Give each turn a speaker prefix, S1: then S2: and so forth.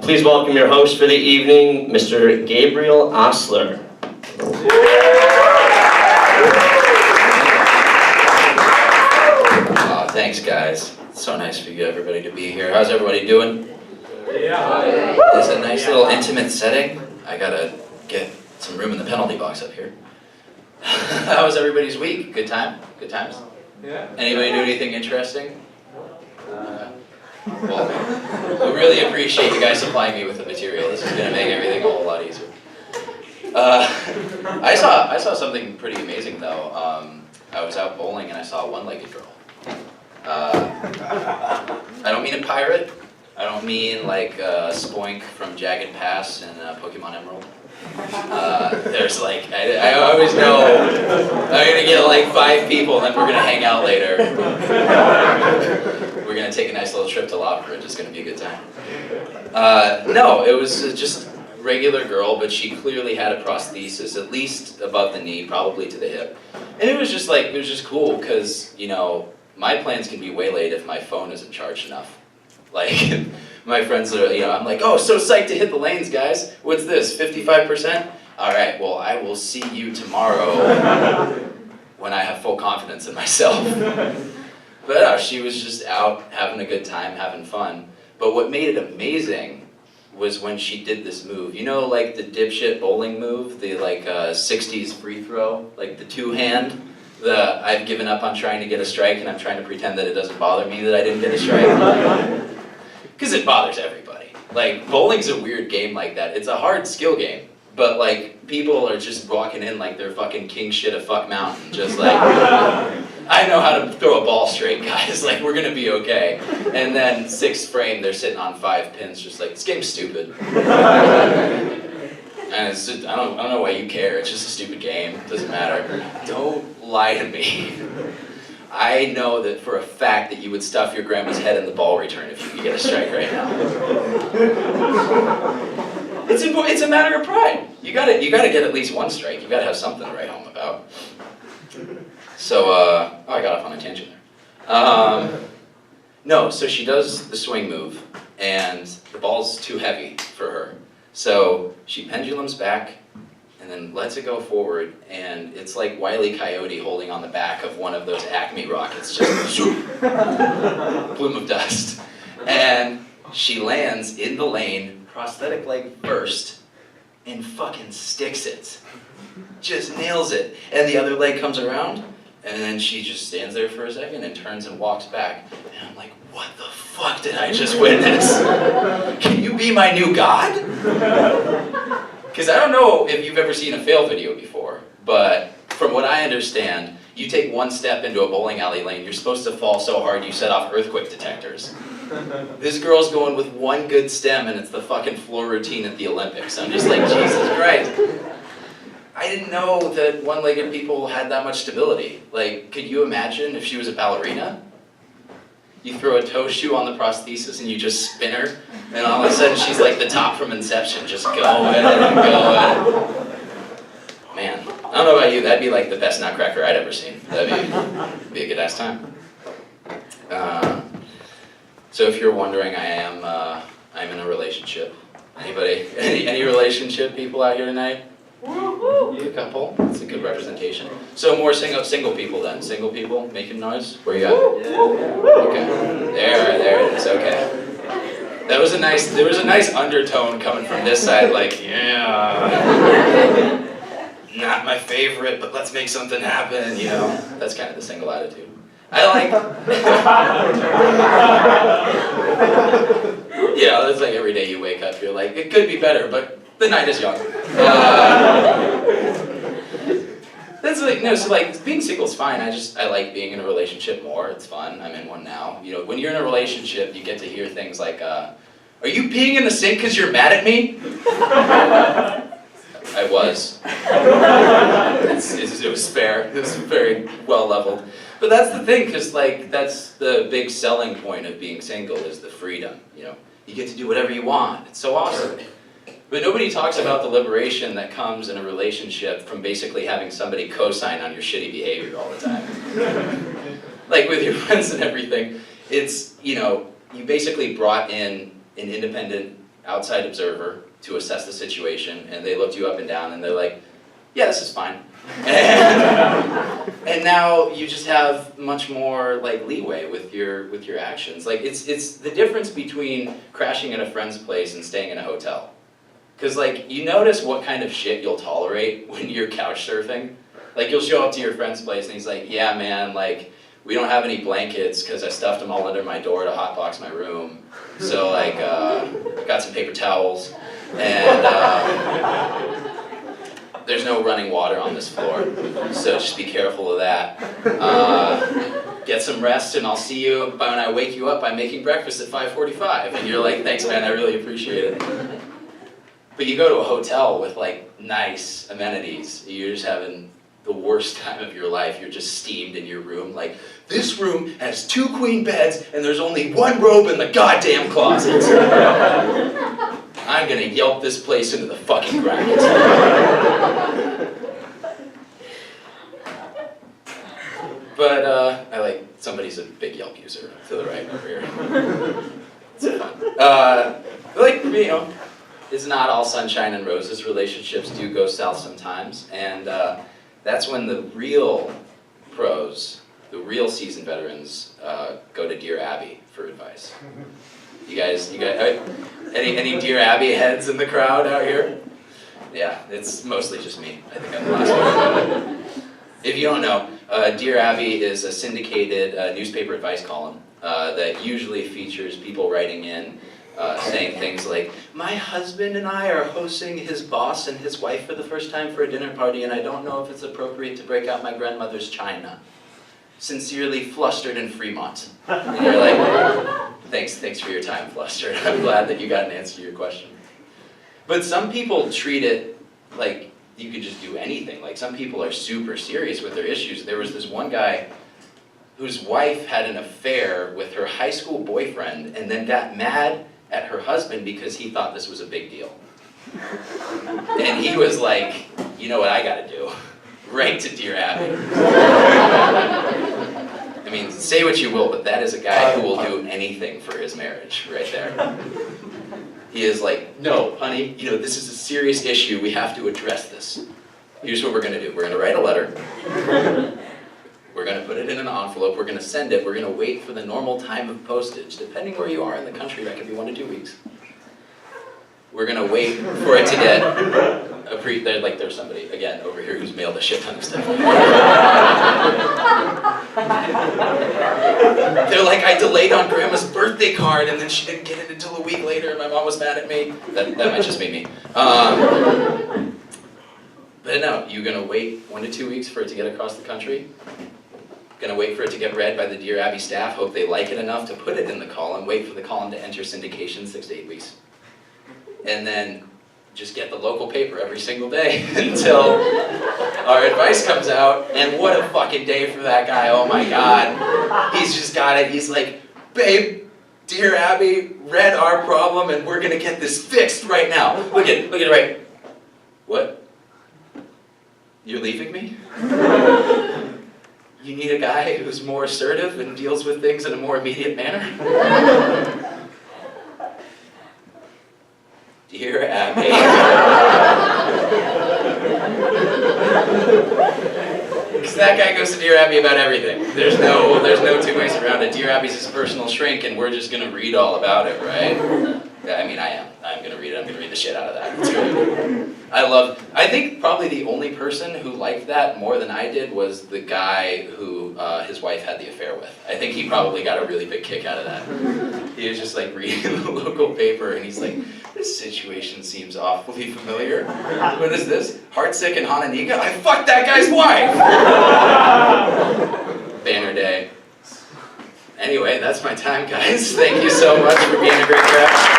S1: Please welcome your host for the evening, Mr. Gabriel Ostler.
S2: Oh, thanks, guys. It's so nice for you, everybody, to be here. How's everybody doing?
S3: Yeah.
S2: It's a nice little intimate setting. I gotta get some room in the penalty box up here. How was everybody's week? Good time? Good times?
S3: Yeah.
S2: Anybody do anything interesting? Well, I really appreciate you guys supplying me with the material. This is gonna make everything a whole lot easier. I saw something pretty amazing though. I was out bowling and I saw a one-legged girl. I don't mean a pirate. I don't mean like Spoink from Jagged Pass and Pokemon Emerald. There's like, I always know I'm gonna get like 5 people and then we're gonna hang out later. We're gonna take a nice little trip to Lockridge. It's gonna be a good time. No, it was just a regular girl, but she clearly had a prosthesis, at least above the knee, probably to the hip. And it was just like, it was just cool because, you know, my plans can be waylaid if my phone isn't charged enough. Like, my friends are, you know, I'm like, oh, so psyched to hit the lanes, guys. What's this, 55%? All right, well, I will see you tomorrow when I have full confidence in myself. But she was just out having a good time, having fun. But what made it amazing was when she did this move. You know, like the dipshit bowling move, the like 60s free throw, like the two-hand? The I've given up on trying to get a strike and I'm trying to pretend that it doesn't bother me that I didn't get a strike. Because it bothers everybody. Like, bowling's a weird game like that. It's a hard skill game. But like, people are just walking in like they're fucking king shit of fuck mountain. Just like, I know how to throw a ball straight, guys. Like, we're gonna be okay. And then 6th frame, they're sitting on 5 pins just like, this game's stupid. And it's just, I don't know why you care. It's just a stupid game. It doesn't matter. Don't lie to me. I know that for a fact that you would stuff your grandma's head in the ball return if you could get a strike right now. It's a matter of pride. You gotta get at least one strike. You gotta have something to write home about. So, I got off on a tangent there. No, so she does the swing move, and the ball's too heavy for her. So she pendulums back, and then lets it go forward, and it's like Wile E. Coyote holding on the back of one of those Acme rockets, just zoom, plume of dust. And she lands in the lane, prosthetic leg first, and fucking sticks it. Just nails it. And the other leg comes around, and then she just stands there for a second and turns and walks back. And I'm like, what the fuck did I just witness? Can you be my new god? Because I don't know if you've ever seen a fail video before, but from what I understand, you take one step into a bowling alley lane, you're supposed to fall so hard you set off earthquake detectors. This girl's going with one good stem and it's the fucking floor routine at the Olympics. I'm just like, Jesus Christ. I didn't know that one-legged people had that much stability. Like, could you imagine if she was a ballerina? You throw a toe shoe on the prosthesis and you just spin her, and all of a sudden she's like the top from Inception, just going and going. Man, I don't know about you, that'd be like the best nutcracker I'd ever seen. That'd be a good ass time. So if you're wondering, I'm in a relationship. Anybody? Any relationship people out here tonight? A couple. That's a good representation. So more single people then. Single people making noise. Where you at? Okay. There it is. Okay. There was a nice undertone coming from this side, like, yeah. Not my favorite, but let's make something happen. You know, that's kind of the single attitude. I like. Yeah, that's like every day you wake up, you're like, it could be better, but the night is young. That's like, no, so like, being single's fine. I like being in a relationship more. It's fun. I'm in one now. You know, when you're in a relationship, you get to hear things like, are you peeing in the sink because you're mad at me? I was. It was fair. It was very well leveled. But that's the thing, because like, that's the big selling point of being single is the freedom, you know. You get to do whatever you want. It's so awesome. But nobody talks about the liberation that comes in a relationship from basically having somebody co-sign on your shitty behavior all the time. Like with your friends and everything, it's, you know, you basically brought in an independent outside observer to assess the situation, and they looked you up and down, and they're like, yeah, this is fine. And now you just have much more like leeway with your actions. Like it's the difference between crashing at a friend's place and staying in a hotel. Because like you notice what kind of shit you'll tolerate when you're couch surfing. Like you'll show up to your friend's place and he's like, yeah man, like we don't have any blankets because I stuffed them all under my door to hotbox my room. So like got some paper towels and there's no running water on this floor, so just be careful of that. Get some rest, and I'll see you when I wake you up by making breakfast at 5:45. And you're like, thanks, man, I really appreciate it. But you go to a hotel with like nice amenities. You're just having the worst time of your life. You're just steamed in your room. Like, this room has 2 queen beds, and there's only 1 robe in the goddamn closet. I'm gonna Yelp this place into the fucking ground. But I like, somebody's a big Yelp user to the right over here. It's fun. Like, you know, it's not all sunshine and roses. Relationships do go south sometimes, and that's when the real pros, the real seasoned veterans, go to Dear Abby for advice. You guys, any Dear Abby heads in the crowd out here? Yeah, it's mostly just me. I think I'm the last one. If you don't know, Dear Abby is a syndicated newspaper advice column that usually features people writing in saying things like, my husband and I are hosting his boss and his wife for the first time for a dinner party, and I don't know if it's appropriate to break out my grandmother's china. Sincerely, Flustered in Fremont. And you're like, thanks for your time, Flustered. I'm glad that you got an answer to your question. But some people treat it like you could just do anything. Like some people are super serious with their issues. There was this one guy whose wife had an affair with her high school boyfriend and then got mad at her husband because he thought this was a big deal. And he was like, you know what I gotta do? Right to Dear Abby. I mean, say what you will, but that is a guy who will do anything for his marriage, right there. He is like, no, honey, you know, this is a serious issue. We have to address this. Here's what we're gonna do. We're gonna write a letter. We're gonna put it in an envelope. We're gonna send it. We're gonna wait for the normal time of postage. Depending where you are in the country, that could be 1 to 2 weeks. We're gonna wait for it to get there's somebody, again, over here who's mailed a shit ton of stuff. They're like, I delayed on Grandma's birthday card and then she didn't get it until a week later and my mom was mad at me. That might just be me. But no, you're gonna wait 1 to 2 weeks for it to get across the country. Gonna wait for it to get read by the Dear Abby staff, hope they like it enough to put it in the column, wait for the column to enter syndication 6 to 8 weeks. And then just get the local paper every single day until our advice comes out. And what a fucking day for that guy, oh my God. He's just got it, he's like, babe, Dear Abby read our problem and we're gonna get this fixed right now. Look at it right. What? You're leaving me? You need a guy who's more assertive and deals with things in a more immediate manner? Dear Abby. Because that guy goes to Dear Abby about everything. There's no 2 ways around it. Dear Abby's his personal shrink and we're just gonna read all about it, right? I mean, I am. I'm gonna read it. I'm gonna read the shit out of that. It's great. I think probably the only person who liked that more than I did was the guy who his wife had the affair with. I think he probably got a really big kick out of that. He was just like reading the local paper and he's like, this situation seems awfully familiar. What is this? Heartsick and Hananiga? I fucked that guy's wife! Banner day. Anyway, that's my time, guys. Thank you so much for being a great crowd.